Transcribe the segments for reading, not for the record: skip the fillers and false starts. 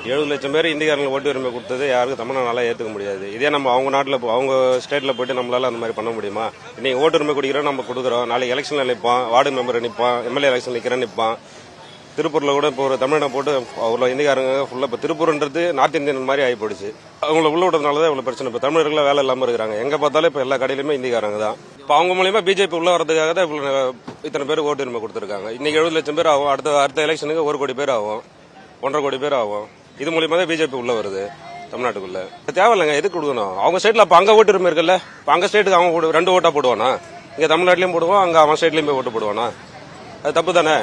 70 லட்சம் பேர் இந்திக்காரங்களுக்கு ஓட்டு உரிமை கொடுத்தது யாருக்கும் தமிழ்நாடால ஏற்றுக்க முடியாது. இதே நம்ம அவங்க நாட்டில் அவங்க ஸ்டேட்டில் போயிட்டு நம்மளால அந்த மாதிரி பண்ண முடியுமா? இன்னைக்கு ஓட்டு உரிமை கொடுக்குறோம், நம்ம கொடுக்குறோம். நாளைக்கு எலெக்ஷனில் நிற்பான், வார்டு மெம்பர் நிற்பான், எம்எல்ஏ எலெக்ஷன் நிற்கிறேன் நிற்பான். திருப்பூரில் கூட இப்போ ஒரு தமிழ்நாடு போட்டு அவ்வளோ இந்திக்காரங்க ஃபுல்லாக இப்போ திருப்பூர்ன்றது நார்த் இந்தியன் மாதிரி ஆகி போயிடுச்சு. அவங்கள உள்ள விடுறதுனால தான் இவ்வளோ பிரச்சனை. இப்போ தமிழர்கள் வேலை இல்லாமல் இருக்கிறாங்க. எங்கே பார்த்தாலும் இப்போ எல்லா கடையிலுமே இந்திக்காரங்க தான். இப்போ அவங்க மூலியமா பிஜேபி உள்ள வரதுக்காக தான் இத்தனை பேர் ஓட்டு உரிமை கொடுத்துருக்காங்க. இன்னைக்கு 70 லட்சம் பேர் ஆகும், அடுத்த எலெக்ஷனுக்கு 1 கோடி பேர் ஆகும், 1.5 கோடி பேர் ஆகும். இது மூலியமா தான் பிஜேபி உள்ள வருது தமிழ்நாட்டுக்குள்ள. தேவையில்லைங்க, எதுக்கு கொடுக்கணும்? அவங்க ஸ்டேட்ல அப்ப அங்க ஓட்டு உரிமை இருக்குல்ல, இப்ப அங்க ஸ்டேட்டுக்கு அவங்க 2 ஓட்டா போடுவானா? இங்க தமிழ்நாட்டிலயும் போடுவோம், அங்க அவன் ஸ்டேட்லயும் போய் ஓட்டு போடுவானா? அது தப்பு தானே?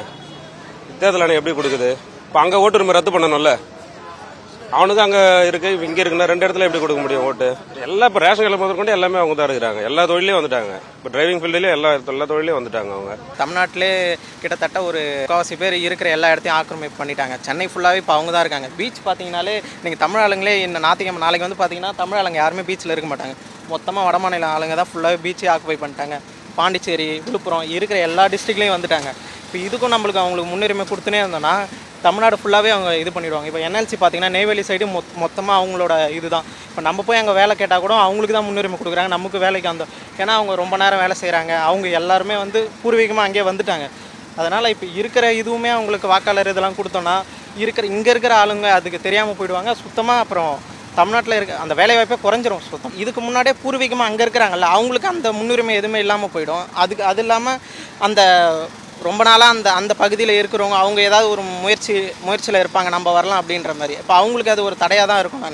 தேர்தல் ஆணையம் எப்படி கொடுக்குது? இப்ப அங்க ஓட்டு உரிமை ரத்து பண்ணணும்ல. அவனுக்கு அங்க இருக்கு, இங்க இருக்குன்னா 2 இடத்துல எப்படி கொடுக்க முடியும் ஓட்டு? எல்லாம் இப்ப ரேஷன் கடை முதற்கொண்டு எல்லாமே அவங்க தான் இருக்கிறாங்க. எல்லா தொழிலையும் வந்துட்டாங்க. இப்ப டிரைவிங் ஃபீல்ட்லயும் எல்லா தொழிலையும் வந்துட்டாங்க அவங்க. தமிழ்நாட்டிலே கிட்டத்தட்ட ஒரு 1/4 பேர் இருக்கிற எல்லா இடத்தையும் ஆக்கிரமிப்பு பண்ணிட்டாங்க. சென்னை ஃபுல்லாவே இப்போ அவங்க தான் இருக்காங்க. பீச் பார்த்தீங்கன்னாலே நீங்க தமிழ் ஆளுங்களே இந்த ஞாயிற்றுக்கிழமை நாளைக்கு வந்து பார்த்தீங்கன்னா தமிழ் ஆளுங்க யாருமே பீச்சில் இருக்க மாட்டாங்க. மொத்தமாக வடமாநில ஆளுங்க தான் ஃபுல்லாகவே பீச்சே ஆக்குபை பண்ணிட்டாங்க. பாண்டிச்சேரி, விழுப்புரம் இருக்கிற எல்லா டிஸ்ட்ரிக்ட்லேயும் வந்துட்டாங்க. இப்போ இதுக்கும் நம்மளுக்கு அவங்களுக்கு முன்னுரிமை கொடுத்துனே இருந்தோம்னா தமிழ்நாடு ஃபுல்லாகவே அவங்க இது பண்ணிடுவாங்க. இப்போ என்எல்சி பார்த்தீங்கன்னா நெய்வேலி சைடு மொத்தமாக அவங்களோட இதுதான். இப்போ நம்ம போய் அங்கே வேலை கேட்டால் கூட அவங்களுக்கு தான் முன்னுரிமை கொடுக்குறாங்க, நமக்கு வேலைக்கு அந்த. ஏன்னா அவங்க ரொம்ப நேரம் வேலை செய்கிறாங்க. அவங்க எல்லாருமே வந்து பூர்வீகமாக அங்கேயே வந்துட்டாங்க. அதனால் இப்போ இருக்கிற இதுவுமே அவங்களுக்கு வாக்காளர் இதெல்லாம் கொடுத்தோன்னா இங்கே இருக்கிற ஆளுங்க அதுக்கு தெரியாமல் போயிடுவாங்க சுத்தமாக. அப்புறம் தமிழ்நாட்டில் இருக்க அந்த வேலைவாய்ப்பே குறைஞ்சிரும் சுத்தம். இதுக்கு முன்னாடியே பூர்வீகமாக அங்கே இருக்கிறாங்கல்ல, அவங்களுக்கு அந்த முன்னுரிமை எதுவுமே இல்லாமல் போயிடும். அது இல்லாமல் அந்த ரொம்ப நாளாக அந்த பகுதியில் இருக்கிறவங்க அவங்க ஏதாவது ஒரு முயற்சியில் இருப்பாங்க, நம்ம வரலாம் அப்படின்ற மாதிரி. இப்போ அவங்களுக்கு அது ஒரு தடையாக தான் இருக்கும்.